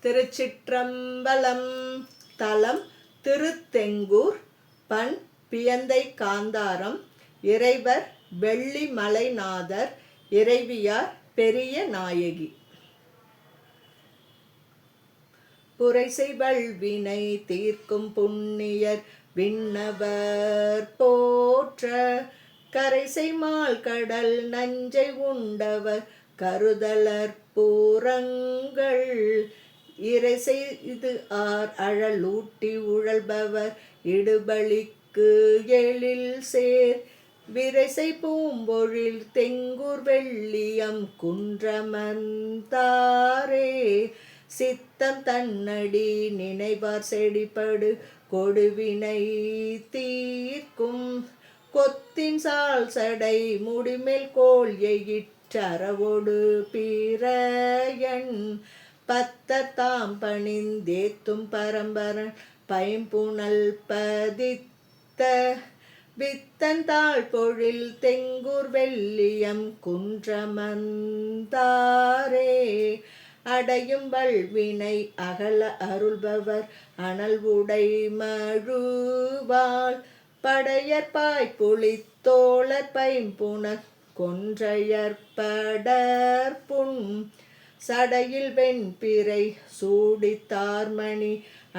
திருச்சிற்றம்பலம். தலம் திருத்தெங்கூர். பண் பியந்தை காந்தாரம். இறைவர் வெள்ளிமலைநாதர். இறைவியார் பெரிய நாயகி. புரைசெய்வல் வினை தீர்க்கும் புண்ணியர் விண்ணவர் போற்ற, கரைசெய்மால் கடல் நஞ்சை உண்டவர் கருதலர் பூரங்கள், இறைசெய்து அழலூட்டி உழல்பவர் இடுபலிக்கு எழில் சேர், விரைசை பூம்பொழில் தெங்கூர் வெள்ளியம் குன்றமர்ந்தாரே, சித்தம் தன்னடி நினைவார் செடிபடு கொடுவினை தீர்க்கும், கொத்தின் சால் சடை முடிமேல் கோல் எயிற்றரவோடு பிறையன், பத்தத்தாம் பணிந்தேத்தும் பரம்பரன் பைம்புணல் பதித்த, வித்தன் தாழ் பொழில் தெங்கூர் வெள்ளியம் குன்றமர்ந்தாரே, அடையும் வல்வினை அகல அருள்பவர் அனல் உடை மழுவாள், படையற்பாய் புலித்தோழர் பைம்புணர் கொன்றையற்படற்புண், சடையில் வெண்பிறை சூடித்தார்மணி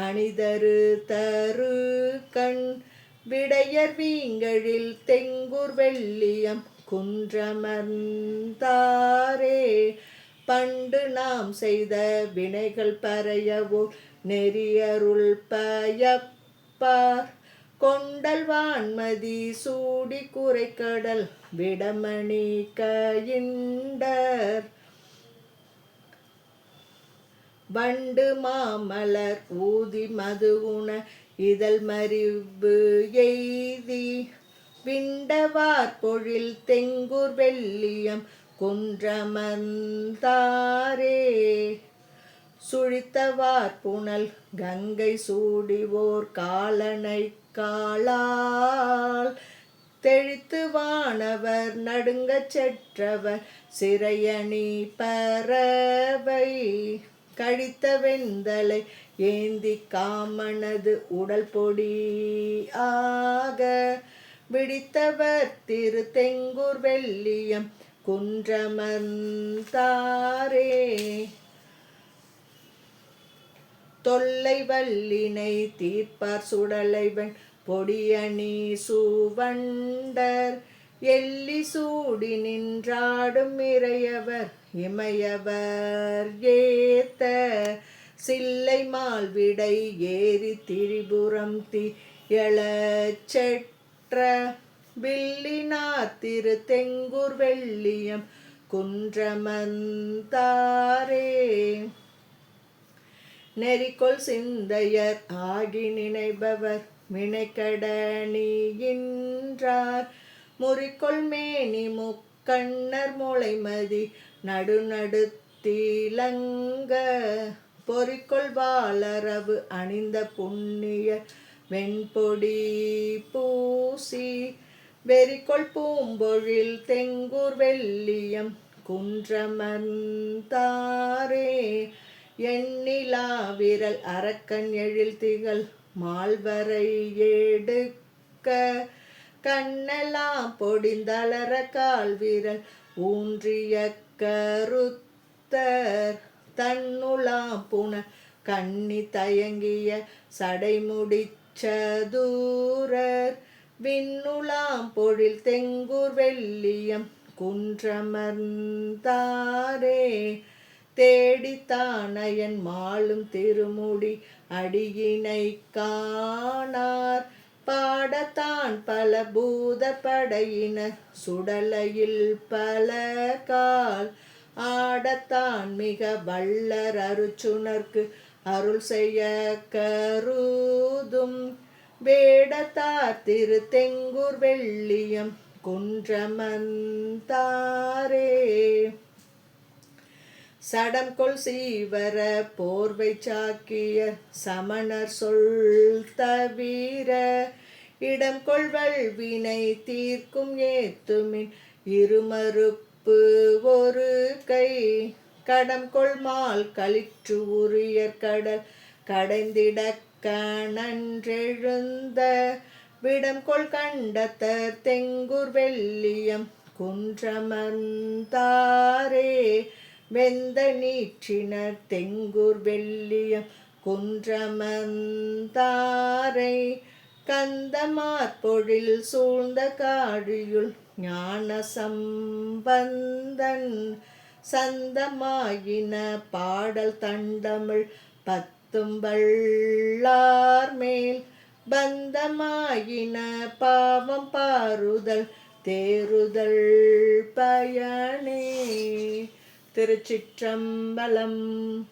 அணிதரு தரு கண், விடையர் வீங்கழில் தெங்கூர் வெள்ளியம் குன்றமர்ந்தாரே, பண்டு நாம் செய்த வினைகள் பறையவோ நெறியருள் பயப்பார், கொண்டல் வான்மதி சூடி குறைக்கடல் விடமணி கயிண்டர், வண்டு மாமலர் ஊதி மதுகுண இதழ் மறிவு எய்தி, விண்டவார் பொழில் தெங்கூர் வெள்ளியம் குன்றமர்ந்தாரே, சுழித்தவார் புனல் கங்கை சூடிவோர் காலனை காலால், தெழித்து வானவர் நடுங்கச் செற்றவர் சிறையணி பறவை, கழித்த வெண்தலை ஏந்தி காமனது உடல் பொடி ஆக, விடித்தவர் திரு தெங்கூர் வெள்ளியம் குன்றமர்ந்தாரே, தொல்லை வல்லினை தீர்ப்பார் சுடலைவன் பொடியணி சூவண்டர், எள்ளி சூடி நின்றாடும் இறையவர் இமையவர் ஏத்த, சில்லை மால்விடை ஏறி திரிபுரம் தியழச்செற்ற, வில்லினார் திரு தெங்கூர் வெள்ளியம் குன்றமர்ந்தாரே, நெறிக்கொள் சிந்தையர் ஆகி நினைபவர் வினைக்கடனியின்றார், முறிக்கொள் மேனி முக்கண்ணர் முளைமதி நடுநடுத்திலங்க, பொறிக்கொள் வாளரவு அணிந்த புண்ணியர் வெண்பொடி பூசி, வெறிக்கொள் பூம்பொழில் தெங்கூர் வெள்ளியம் குன்றமர்ந்தாரே, எண்ணிலா விரல் அரக்கன் எழில் திகழ் மால்வரை எடுக்க, கண்ணெல்லாம் பொடிந்தளர கால் விரல் ஊன்றிய கருத்தர், தன்னுலாம் புன கண்ணி தயங்கிய சடைமுடிச்சதூரர், விண்ணுலாம் பொழில் தெங்கூர் வெள்ளியம் குன்றமர்ந்தாரே, தேடித்தானயன் மாலும் திருமுடி அடியினை காணார், பாடத்தான் பல பூத படையினர் சுடலையில் பல கால், ஆடத்தான் மிக வல்லர் அருச்சுனர்க்கு அருள் செய்ய கருதும், வேடத்தார் திரு தெங்கூர் வெள்ளியம் குன்றமர்ந்தாரே, சடம்கொள் சீவர போர்வை சாக்கியர் சமணர் சொல் தவிர, இடம் கொள்வல் வினை தீர்க்கும் ஏத்துமின் இருமறுப்பு ஒரு கை, கடம் கொள்மால் களிற்று உரியர் கடல் கடைந்திடக் கணன்றெழுந்த விடம் கொள் கண்டத்தர் தெங்குர் வெள்ளியம் குன்றமர்ந்தாரே வெந்த நீற்றினர் தெங்குர் வெள்ளியம் குன்றமர்ந்தாரை கந்தமார்பொழில் சூழ்ந்த காழியுள் ஞான சம்பந்தன் சந்தமாயின பாடல் தண்டமிழ் பத்தும் வள்ளார் மேல் பந்தமாயின பாவம் பாருதல் தேறுதல் பயனே. திருச்சிற்றம்பலம்.